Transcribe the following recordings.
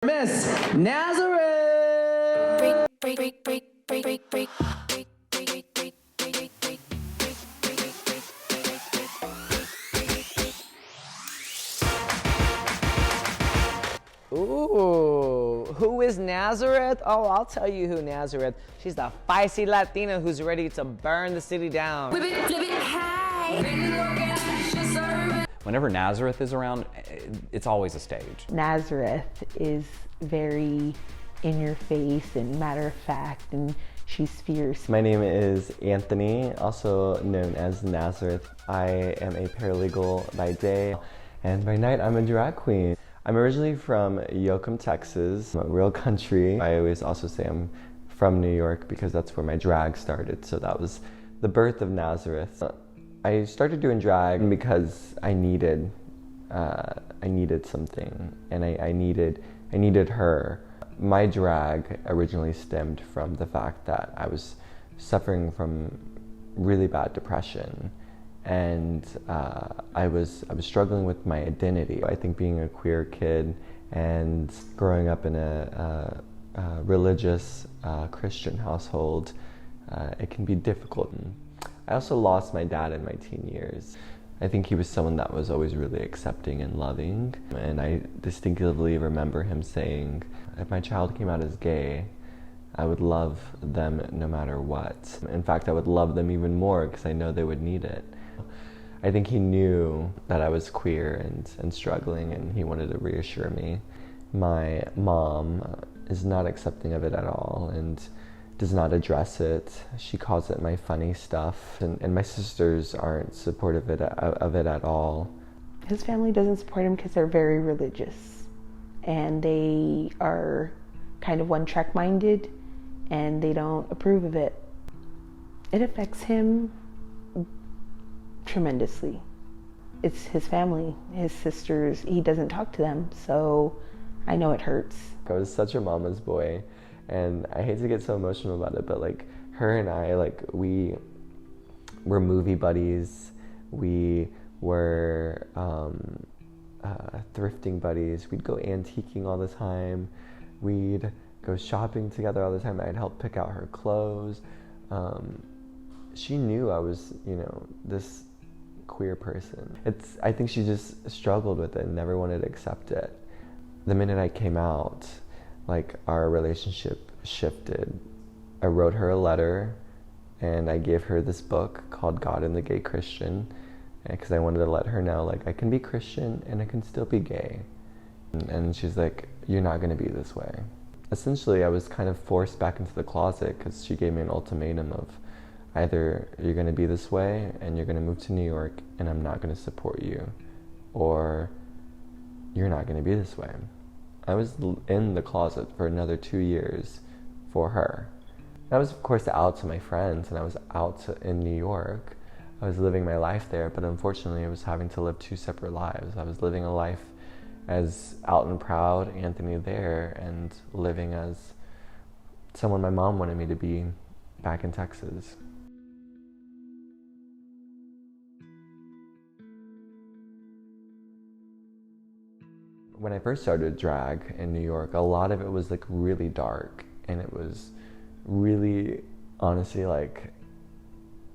Miss Nazareth! Ooh, who is Nazareth? Oh, I'll tell you who Nazareth. She's the feisty Latina who's ready to burn the city down. Whenever Nazareth is around, it's always a stage. Nazareth is very in your face and matter of fact, and she's fierce. My name is Anthony, also known as Nazareth. I am a paralegal by day, and by night I'm a drag queen. I'm originally from Yoakum, Texas, real country. I always also say I'm from New York because that's where my drag started, so that was the birth of Nazareth. I started doing drag because I needed something, and I needed her. My drag originally stemmed from the fact that I was suffering from really bad depression, and I was struggling with my identity. I think being a queer kid and growing up in a religious Christian household, it can be difficult. I also lost my dad in my teen years. I think he was someone that was always really accepting and loving, and I distinctively remember him saying, if my child came out as gay, I would love them no matter what. In fact, I would love them even more because I know they would need it. I think he knew that I was queer and struggling, and he wanted to reassure me. My mom is not accepting of it at all and does not address it. She calls it my funny stuff, and my sisters aren't supportive of it at all. His family doesn't support him because they're very religious, and they are kind of one-track minded, and they don't approve of it. It affects him tremendously. It's his family, his sisters, he doesn't talk to them, so I know it hurts. I was such a mama's boy, and I hate to get so emotional about it, but like her and I, like we were movie buddies, we were thrifting buddies, we'd go antiquing all the time, we'd go shopping together all the time. I'd help pick out her clothes. She knew I was, this queer person. I think she just struggled with it and never wanted to accept it. The minute I came out, like our relationship shifted. I wrote her a letter and I gave her this book called God and the Gay Christian, because I wanted to let her know, like, I can be Christian and I can still be gay. And she's like, you're not gonna be this way. Essentially, I was kind of forced back into the closet because she gave me an ultimatum of either you're gonna be this way and you're gonna move to New York and I'm not gonna support you, or you're not gonna be this way. I was in the closet for another 2 years for her. I was, of course, out to my friends, and I was out in New York. I was living my life there, but unfortunately I was having to live two separate lives. I was living a life as out and proud Anthony there, and living as someone my mom wanted me to be back in Texas. When I first started drag in New York, a lot of it was like really dark, and it was really, honestly, like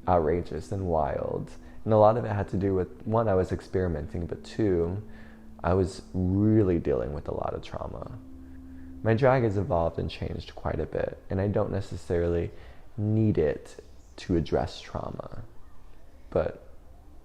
outrageous and wild. And a lot of it had to do with, one, I was experimenting, but two, I was really dealing with a lot of trauma. My drag has evolved and changed quite a bit, and I don't necessarily need it to address trauma. But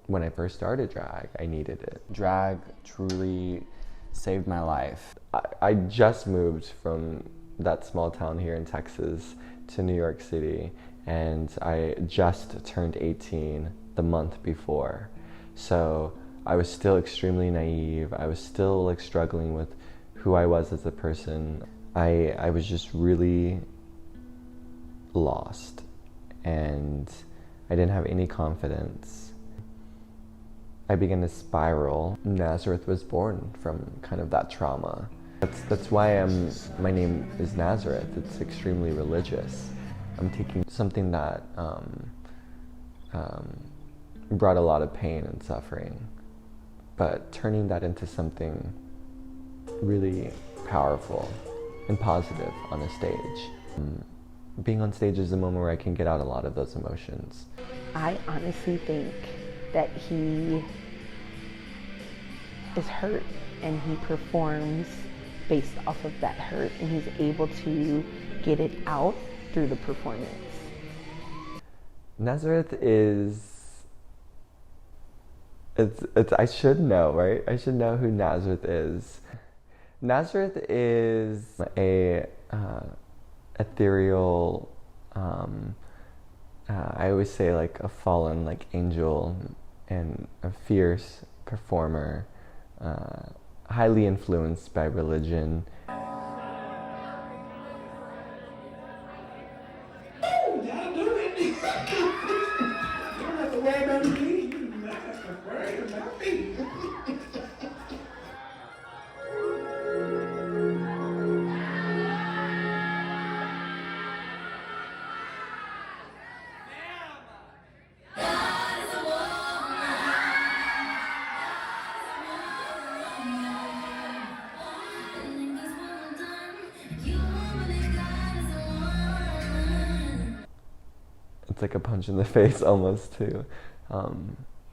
when I first started drag, I needed it. Drag truly saved my life. I just moved from that small town here in Texas to New York City, and I just turned 18 the month before. So I was still extremely naive. I was still like struggling with who I was as a person. I was just really lost, and I didn't have any confidence. I began to spiral. Nazareth was born from kind of that trauma. That's why my name is Nazareth. It's extremely religious. I'm taking something that brought a lot of pain and suffering, but turning that into something really powerful and positive on a stage. Being on stage is a moment where I can get out a lot of those emotions. I honestly think that he is hurt and he performs based off of that hurt, and he's able to get it out through the performance. Nazareth is, I should know, right? I should know who Nazareth is. Nazareth is a ethereal, I always say like a fallen like angel and a fierce performer, highly influenced by religion. It's like a punch in the face almost to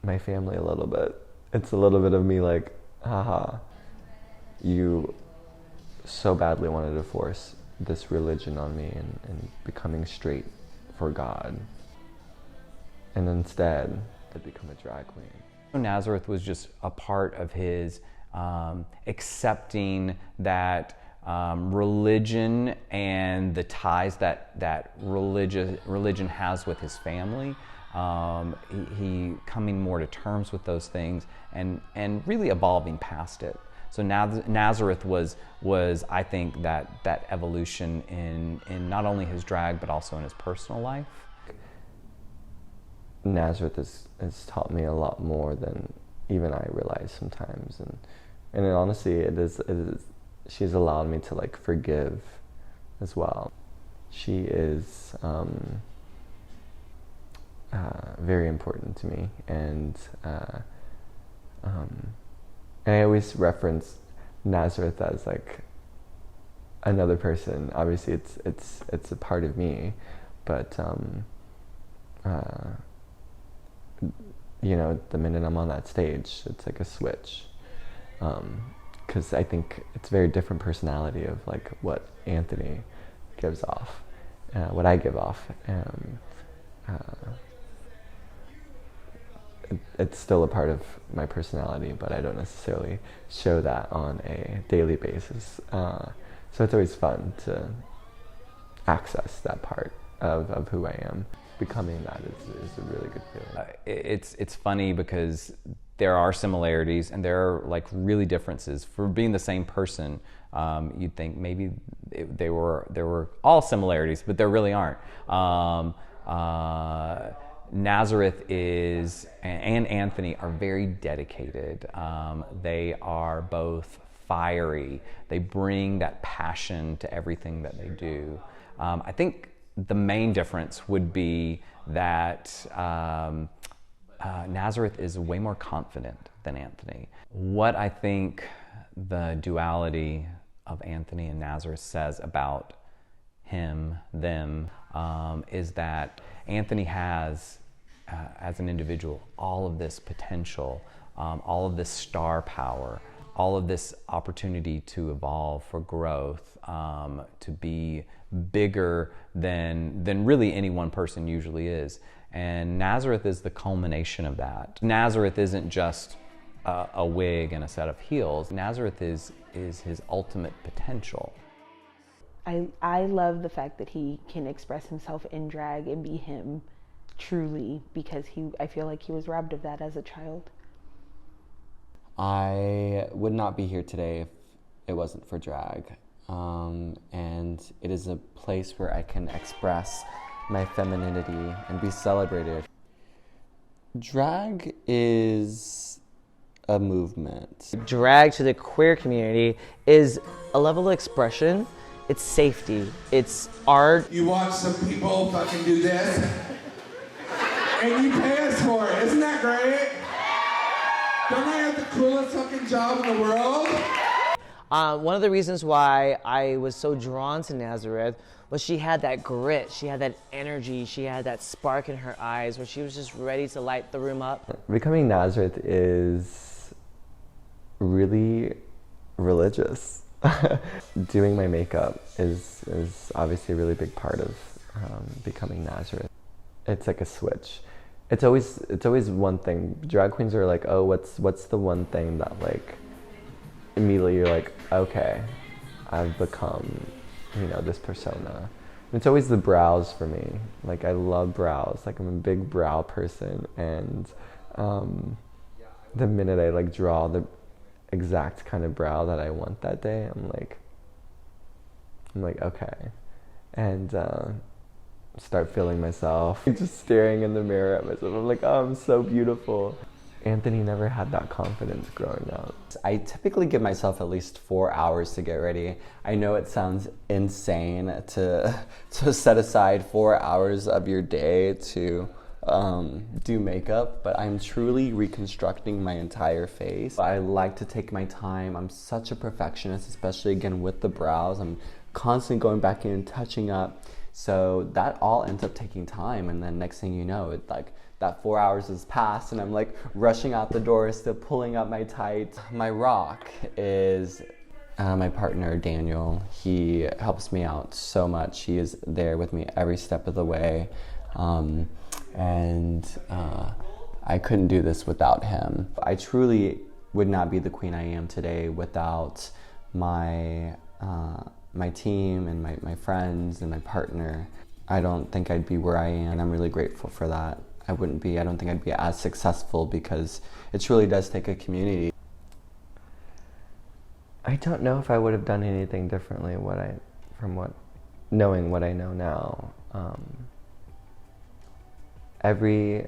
my family a little bit. It's a little bit of me like, haha, you so badly wanted to force this religion on me and becoming straight for God. And instead, I'd become a drag queen. Nazareth was just a part of his accepting that religion and the ties that religion has with his family. He coming more to terms with those things and really evolving past it. So Nazareth was I think that evolution in not only his drag but also in his personal life. Nazareth has taught me a lot more than even I realize sometimes, and honestly, it is. She's allowed me to like forgive as well. She is very important to me, and I always reference Nazareth as like another person. Obviously, it's a part of me, but you know, the minute I'm on that stage, it's like a switch. Because I think it's a very different personality of like what Anthony gives off, what I give off. It's still a part of my personality, but I don't necessarily show that on a daily basis. So it's always fun to access that part of who I am. Becoming that is a really good feeling. It's funny because there are similarities and there are like really differences. For being the same person, you'd think maybe there were all similarities, but there really aren't. Nazareth and Anthony are very dedicated. They are both fiery. They bring that passion to everything that they do. I think the main difference would be that Nazareth is way more confident than Anthony. What I think the duality of Anthony and Nazareth says about him, them, is that Anthony has, as an individual, all of this potential, all of this star power, all of this opportunity to evolve, for growth, to be bigger than really any one person usually is. And Nazareth is the culmination of that. Nazareth isn't just a wig and a set of heels. Nazareth is his ultimate potential. I love the fact that he can express himself in drag and be him truly, because I feel like he was robbed of that as a child. I would not be here today if it wasn't for drag. And it is a place where I can express my femininity and be celebrated. Drag is a movement. Drag to the queer community is a level of expression. It's safety. It's art. You watch some people fucking do this, and you pay us for it. Isn't that great? Don't I have the coolest fucking job in the world? One of the reasons why I was so drawn to Nazareth was she had that grit, she had that energy, she had that spark in her eyes where she was just ready to light the room up. Becoming Nazareth is really religious. Doing my makeup is obviously a really big part of becoming Nazareth. It's like a switch. It's always one thing. Drag queens are like, oh, what's the one thing that like immediately you're like, okay, I've become, this persona. And it's always the brows for me. Like I love brows. Like I'm a big brow person, and the minute I like draw the exact kind of brow that I want that day, I'm like okay, and start feeling myself, just staring in the mirror at myself. I'm like, oh, I'm so beautiful. Anthony never had that confidence growing up. I typically give myself at least 4 hours to get ready. I know it sounds insane to set aside 4 hours of your day to do makeup, but I'm truly reconstructing my entire face. I like to take my time. I'm such a perfectionist, especially again with the brows. I'm constantly going back in and touching up. So that all ends up taking time, and then next thing you know, it like that 4 hours has passed and I'm like rushing out the door, still pulling up my tights. My rock is my partner, Daniel. He helps me out so much. He is there with me every step of the way. I couldn't do this without him. I truly would not be the queen I am today without my team and my friends and my partner. I don't think I'd be where I am, and I'm really grateful for that. I don't think I'd be as successful because it truly does take a community. I don't know if I would have done anything differently knowing what I know now. Every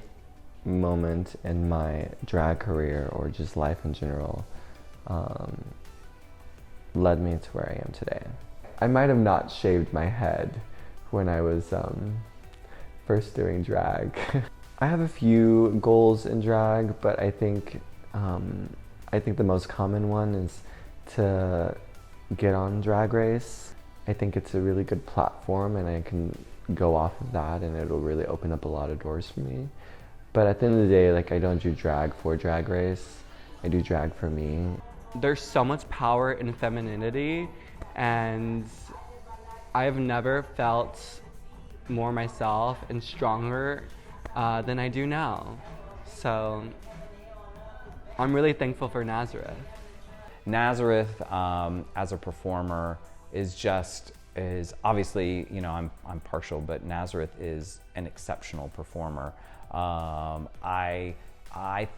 moment in my drag career or just life in general led me to where I am today. I might have not shaved my head when I was first doing drag. I have a few goals in drag, but I think the most common one is to get on Drag Race. I think it's a really good platform, and I can go off of that, and it'll really open up a lot of doors for me. But at the end of the day, like, I don't do drag for Drag Race. I do drag for me. There's so much power in femininity, and I have never felt more myself and stronger than I do now. So I'm really thankful for Nazareth. Nazareth, as a performer, is obviously, I'm partial, but Nazareth is an exceptional performer. I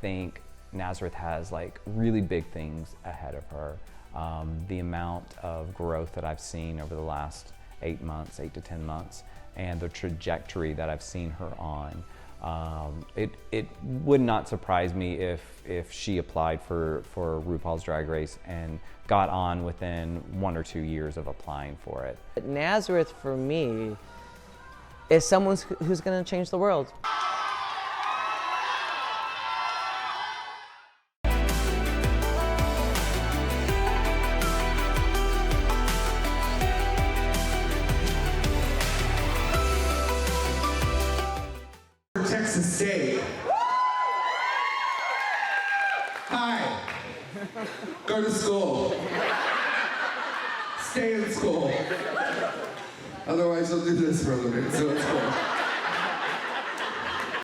think Nazareth has like really big things ahead of her. The amount of growth that I've seen over the last 8 to 10 months, and the trajectory that I've seen her on. It would not surprise me if she applied for RuPaul's Drag Race and got on within 1 or 2 years of applying for it. Nazareth, for me, is someone who's going to change the world. Texas State. Hi. Go to school. Stay in school. Otherwise, you'll do this for a living, so it's cool.